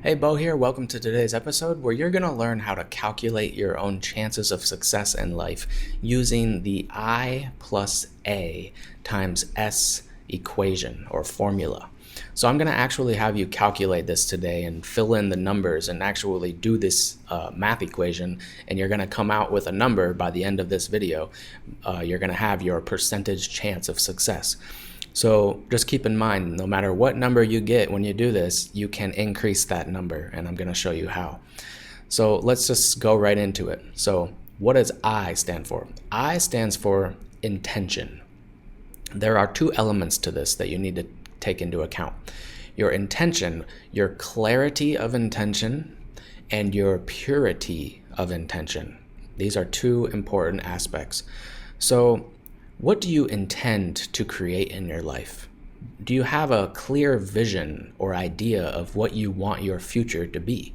Hey, Bo here. Welcome to today's episode where you're going to learn how to calculate your own chances of success in life using the I plus A times S equation or formula. So I'm going to actually have you calculate this today and fill in the numbers and actually do this math equation, and you're going to come out with a number by the end of this video. You're going to have your percentage chance of success. So just keep in mind, no matter what number you get when you do this, you can increase that number, and I'm going to show you how. So let's just go right into it. So what does I stand for? I stands for intention. There are two elements to this that you need to take into account. Your intention, your clarity of intention, and your purity of intention. These are two important aspects. So what do you intend to create in your life? Do you have a clear vision or idea of what you want your future to be?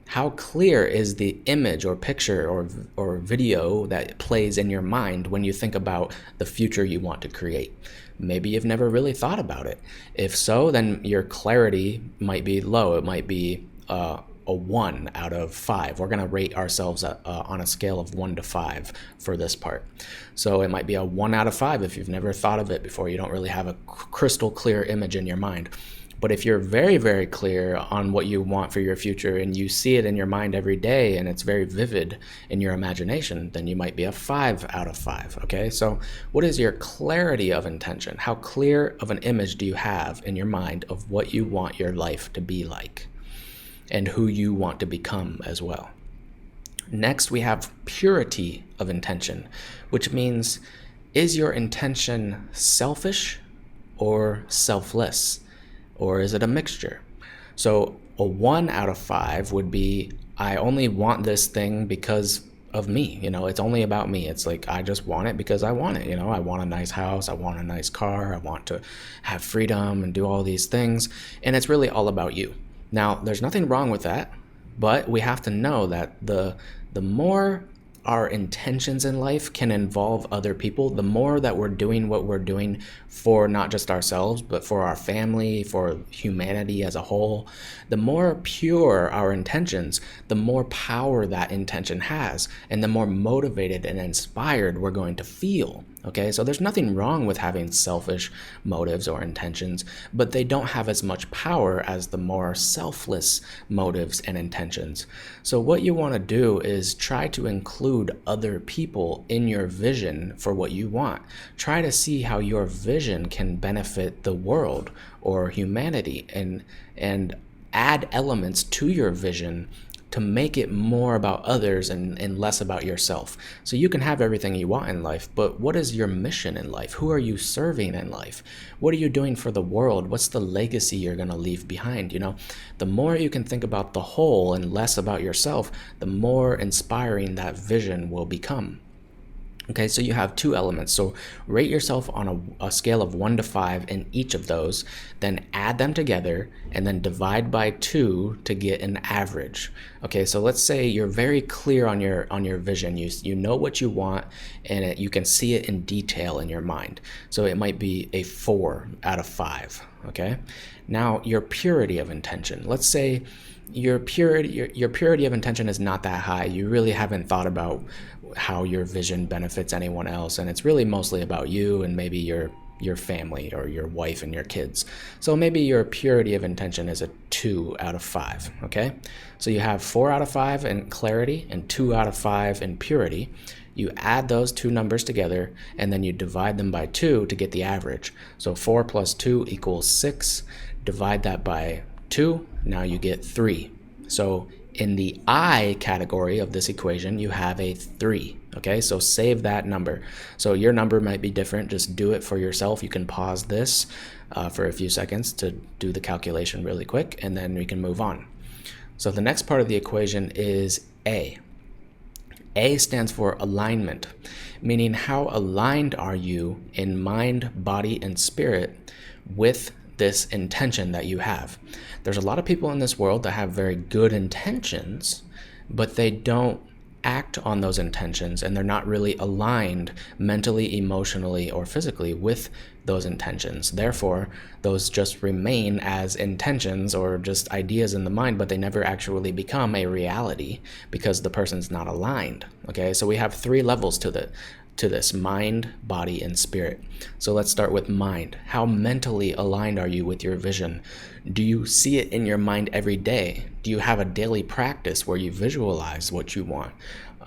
How clear is the image or picture or video that plays in your mind when you think about the future you want to create? Maybe you've never really thought about it. If so, then your clarity might be low. It might be a 1 out of 5. We're going to rate ourselves on a scale of 1 to 5 for this part. So it might be a 1 out of 5 if you've never thought of it before. You don't really have a crystal clear image in your mind. But if you're very, very clear on what you want for your future and you see it in your mind every day and it's very vivid in your imagination, then you might be a 5 out of 5, okay? So what is your clarity of intention? How clear of an image do you have in your mind of what you want your life to be like and who you want to become as well? Next, we have purity of intention, which means, is your intention selfish or selfless? Or is it a mixture? So a 1 out of 5 would be, I only want this thing because of me. It's only about me. It's like, I just want it because I want it. I want a nice house. I want a nice car. I want to have freedom and do all these things. And it's really all about you. Now, there's nothing wrong with that, but we have to know that the more our intentions in life can involve other people, the more that we're doing what we're doing for not just ourselves, but for our family, for humanity as a whole, the more pure our intentions, the more power that intention has, and the more motivated and inspired we're going to feel. Okay, so there's nothing wrong with having selfish motives or intentions, but they don't have as much power as the more selfless motives and intentions. So what you want to do is try to include other people in your vision for what you want. Try to see how your vision can benefit the world or humanity, and add elements to your vision to make it more about others and less about yourself. So you can have everything you want in life, but what is your mission in life? Who are you serving in life? What are you doing for the world? What's the legacy you're going to leave behind? The more you can think about the whole and less about yourself, the more inspiring that vision will become. Okay, so you have two elements. So rate yourself on a scale of 1 to 5 in each of those, then add them together, and then divide by 2 to get an average. Okay, so let's say you're very clear on your vision. You know what you want, and you can see it in detail in your mind. So it might be a 4 out of 5. Okay, now your purity of intention. Let's say your purity of intention is not that high. You really haven't thought about how your vision benefits anyone else, and it's really mostly about you and maybe your family or your wife and your kids. So maybe your purity of intention is a 2 out of 5. Okay, so you have 4 out of 5 in clarity and 2 out of 5 in purity. You add those two numbers together and then you divide them by 2 to get the average. So 4 plus 2 equals 6. Divide that by 2, now you get 3. So in the I category of this equation, you have a 3. Okay, so save that number. So your number might be different. Just do it for yourself. You can pause this for a few seconds to do the calculation really quick, and then we can move on. So the next part of the equation is A. A stands for alignment, meaning how aligned are you in mind, body, and spirit with this intention that you have. There's a lot of people in this world that have very good intentions, but they don't act on those intentions, and they're not really aligned mentally, emotionally, or physically with those intentions. Therefore, those just remain as intentions or just ideas in the mind, but they never actually become a reality because the person's not aligned. Okay, so we have 3 levels to this: mind, body, and spirit. So let's start with mind. How mentally aligned are you with your vision? Do you see it in your mind every day? Do you have a daily practice where you visualize what you want?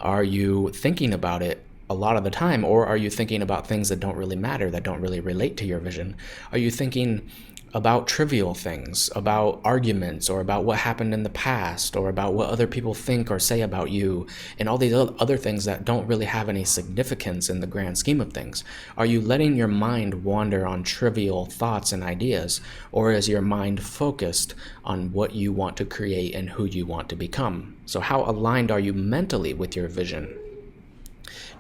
Are you thinking about it a lot of the time, or are you thinking about things that don't really matter, that don't really relate to your vision? Are you thinking about trivial things, about arguments, or about what happened in the past, or about what other people think or say about you, and all these other things that don't really have any significance in the grand scheme of things? Are you letting your mind wander on trivial thoughts and ideas, or is your mind focused on what you want to create and who you want to become? So how aligned are you mentally with your vision?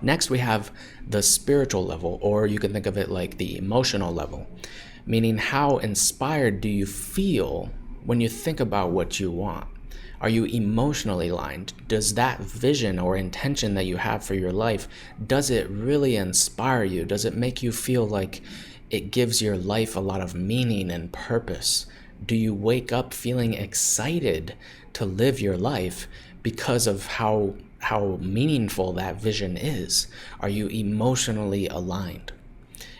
Next, we have the spiritual level, or you can think of it like the emotional level, meaning how inspired do you feel when you think about what you want? Are you emotionally aligned? Does that vision or intention that you have for your life, does it really inspire you? Does it make you feel like it gives your life a lot of meaning and purpose? Do you wake up feeling excited to live your life because of how meaningful that vision is? Are you emotionally aligned?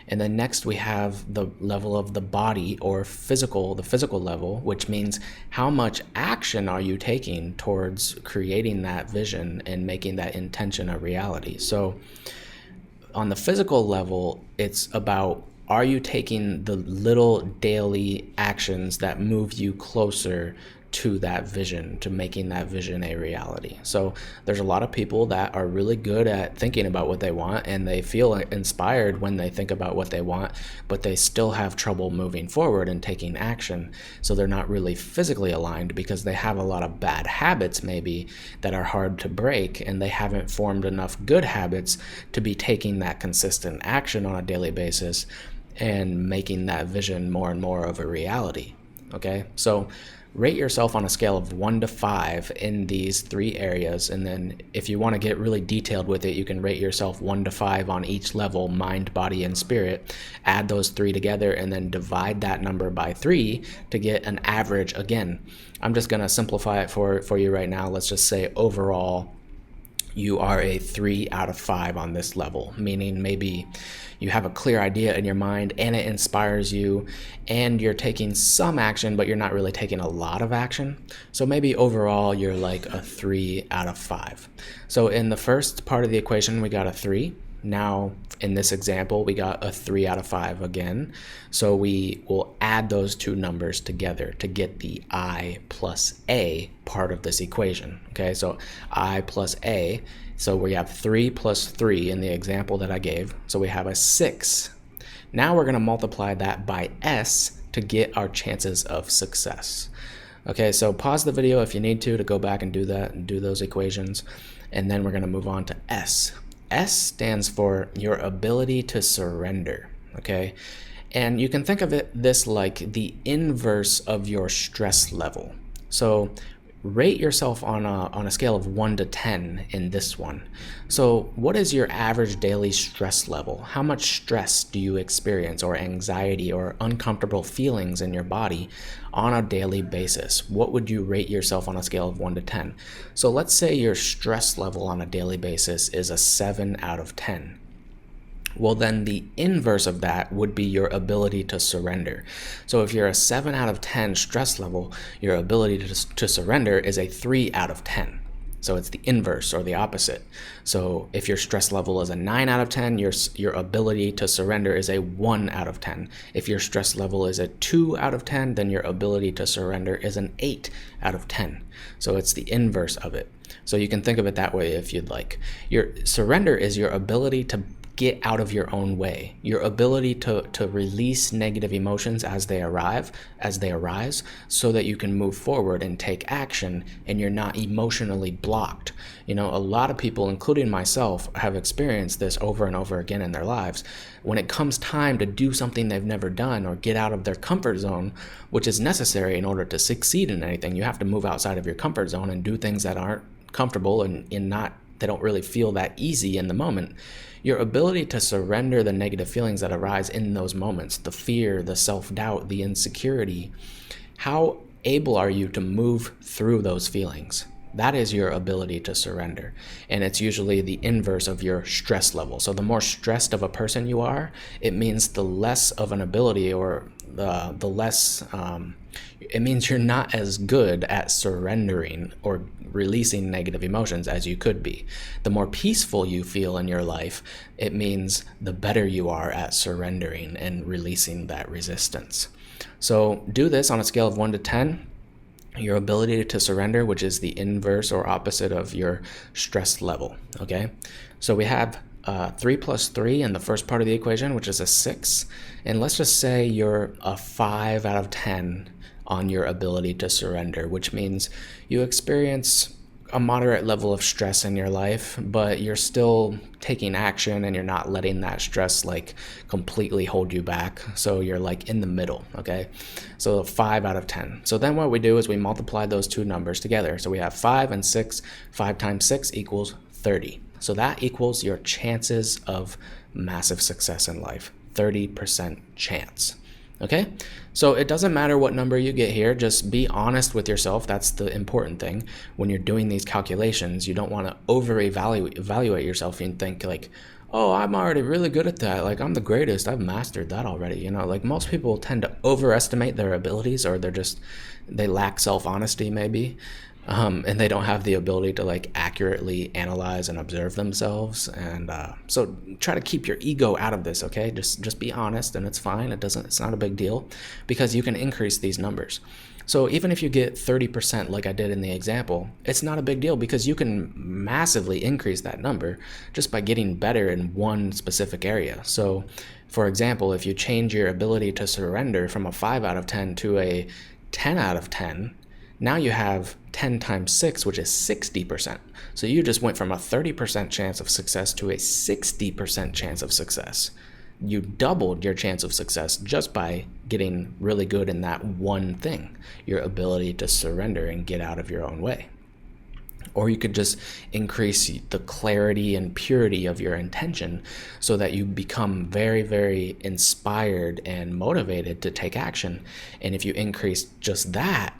And then next we have the level of the body, or the physical level, which means how much action are you taking towards creating that vision and making that intention a reality. So on the physical level, it's about, are you taking the little daily actions that move you closer to that vision, to making that vision a reality? So there's a lot of people that are really good at thinking about what they want, and they feel inspired when they think about what they want, but they still have trouble moving forward and taking action. So they're not really physically aligned because they have a lot of bad habits maybe that are hard to break, and they haven't formed enough good habits to be taking that consistent action on a daily basis and making that vision more and more of a reality. Okay, so rate yourself on a scale of 1 to 5 in these 3 areas, and then if you want to get really detailed with it, you can rate yourself 1 to 5 on each level: mind, body, and spirit. Add those 3 together and then divide that number by 3 to get an average. Again, I'm just going to simplify it for you right now. Let's just say overall you are a 3 out of 5 on this level, meaning maybe you have a clear idea in your mind and it inspires you and you're taking some action, but you're not really taking a lot of action. So maybe overall you're like a 3 out of 5. So in the first part of the equation, we got a 3. Now, in this example, we got a 3 out of 5 again. So we will add those 2 numbers together to get the I plus A part of this equation. Okay, so I plus A. So we have 3 plus 3 in the example that I gave. So we have a 6. Now we're going to multiply that by S to get our chances of success. Okay, so pause the video if you need to go back and do that and do those equations. And then we're going to move on to S. S stands for your ability to surrender, okay? And you can think of this like the inverse of your stress level. So rate yourself on a scale of 1 to 10 in this one. So what is your average daily stress level? How much stress do you experience, or anxiety, or uncomfortable feelings in your body on a daily basis? What would you rate yourself on a scale of 1 to 10? So let's say your stress level on a daily basis is a 7 out of 10. Well, then the inverse of that would be your ability to surrender. So if you're a 7 out of 10 stress level, your ability to surrender is a 3 out of 10. So it's the inverse, or the opposite. So if your stress level is a 9 out of 10, your ability to surrender is a 1 out of 10. If your stress level is a 2 out of 10, then your ability to surrender is an 8 out of 10. So it's the inverse of it. So you can think of it that way if you'd like. Your surrender is your ability to get out of your own way, your ability to release negative emotions as they arise, so that you can move forward and take action and you're not emotionally blocked. You know, a lot of people, including myself, have experienced this over and over again in their lives. When it comes time to do something they've never done or get out of their comfort zone, which is necessary in order to succeed in anything, you have to move outside of your comfort zone and do things that aren't comfortable and not they don't really feel that easy in the moment. Your ability to surrender the negative feelings that arise in those moments, the fear, the self-doubt, the insecurity, how able are you to move through those feelings? That is your ability to surrender. And it's usually the inverse of your stress level. So the more stressed of a person you are, it means the less of an ability, or the less, it means you're not as good at surrendering or releasing negative emotions as you could be. The more peaceful you feel in your life, it means the better you are at surrendering and releasing that resistance. So do this on a scale of 1 to 10. Your ability to surrender, which is the inverse or opposite of your stress level, okay? So we have 3 plus 3 in the first part of the equation, which is a 6. And let's just say you're a 5 out of 10 on your ability to surrender, which means you experience a moderate level of stress in your life, but you're still taking action and you're not letting that stress like completely hold you back. So you're like in the middle, okay? So 5 out of 10. So then what we do is we multiply those two numbers together. So we have 5 and 6. 5 times 6 equals 30. So that equals your chances of massive success in life. 30% chance. Okay, so it doesn't matter what number you get here, just be honest with yourself. That's the important thing. When you're doing these calculations, you don't want to evaluate yourself and think like, oh, I'm already really good at that. Like, I'm the greatest. I've mastered that already. You know, like most people tend to overestimate their abilities, or they lack self-honesty maybe. And they don't have the ability to like accurately analyze and observe themselves. And so try to keep your ego out of this, okay? Just be honest, and it's fine. It's not a big deal, because you can increase these numbers. So even if you get 30% like I did in the example, it's not a big deal, because you can massively increase that number just by getting better in one specific area. So for example, if you change your ability to surrender from a 5 out of 10 to a 10 out of 10, now you have 10 times 6, which is 60%. So you just went from a 30% chance of success to a 60% chance of success. You doubled your chance of success just by getting really good in that one thing, your ability to surrender and get out of your own way. Or you could just increase the clarity and purity of your intention so that you become very, very inspired and motivated to take action. And if you increase just that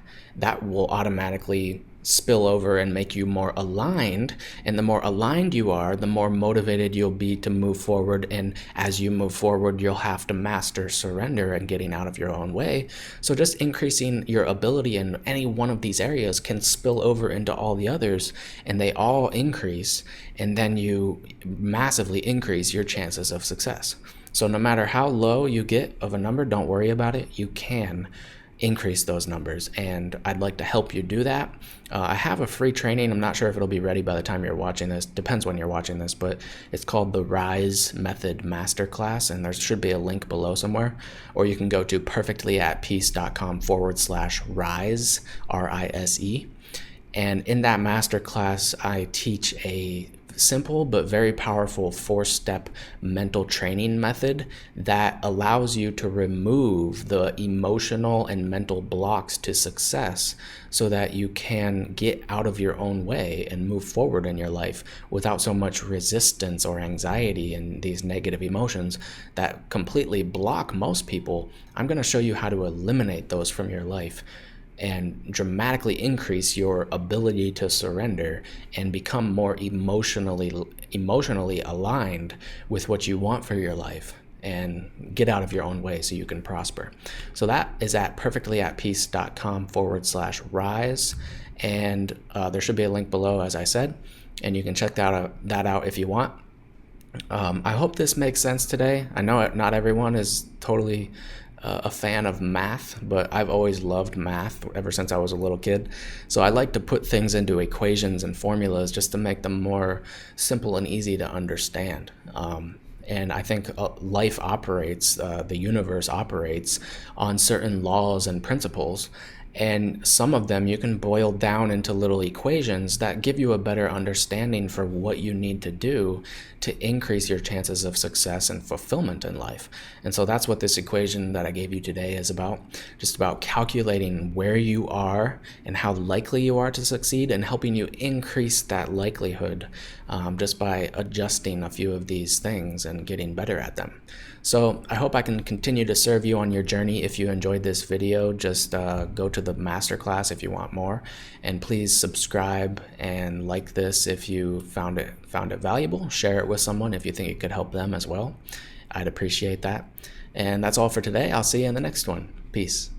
will automatically spill over and make you more aligned. And the more aligned you are, the more motivated you'll be to move forward. And as you move forward, you'll have to master surrender and getting out of your own way. So just increasing your ability in any one of these areas can spill over into all the others, and they all increase. And then you massively increase your chances of success. So no matter how low you get of a number, don't worry about it. You can increase those numbers, and I'd like to help you do that. I have a free training. I'm not sure if it'll be ready by the time you're watching this. Depends when you're watching this, but it's called the Rise Method Masterclass, and there should be a link below somewhere, or you can go to perfectlyatpeace.com/rise, RISE. And in that masterclass, I teach a simple but very powerful 4-step mental training method that allows you to remove the emotional and mental blocks to success so that you can get out of your own way and move forward in your life without so much resistance or anxiety and these negative emotions that completely block most people. I'm going to show you how to eliminate those from your life and dramatically increase your ability to surrender and become more emotionally aligned with what you want for your life and get out of your own way so you can prosper. So that is at perfectlyatpeace.com/rise. And there should be a link below, as I said, and you can check that out if you want. I hope this makes sense today. I know not everyone is totally a fan of math, but I've always loved math ever since I was a little kid. So I like to put things into equations and formulas just to make them more simple and easy to understand. And I think life operates, the universe operates on certain laws and principles. And some of them you can boil down into little equations that give you a better understanding for what you need to do to increase your chances of success and fulfillment in life. And so that's what this equation that I gave you today is about, just about calculating where you are and how likely you are to succeed, and helping you increase that likelihood just by adjusting a few of these things and getting better at them. So I hope I can continue to serve you on your journey. If you enjoyed this video, just go to the masterclass if you want more, and please subscribe and like this if you found it valuable. Share it with someone if you think it could help them as well. I'd appreciate that. And that's all for today. I'll see you in the next one. Peace.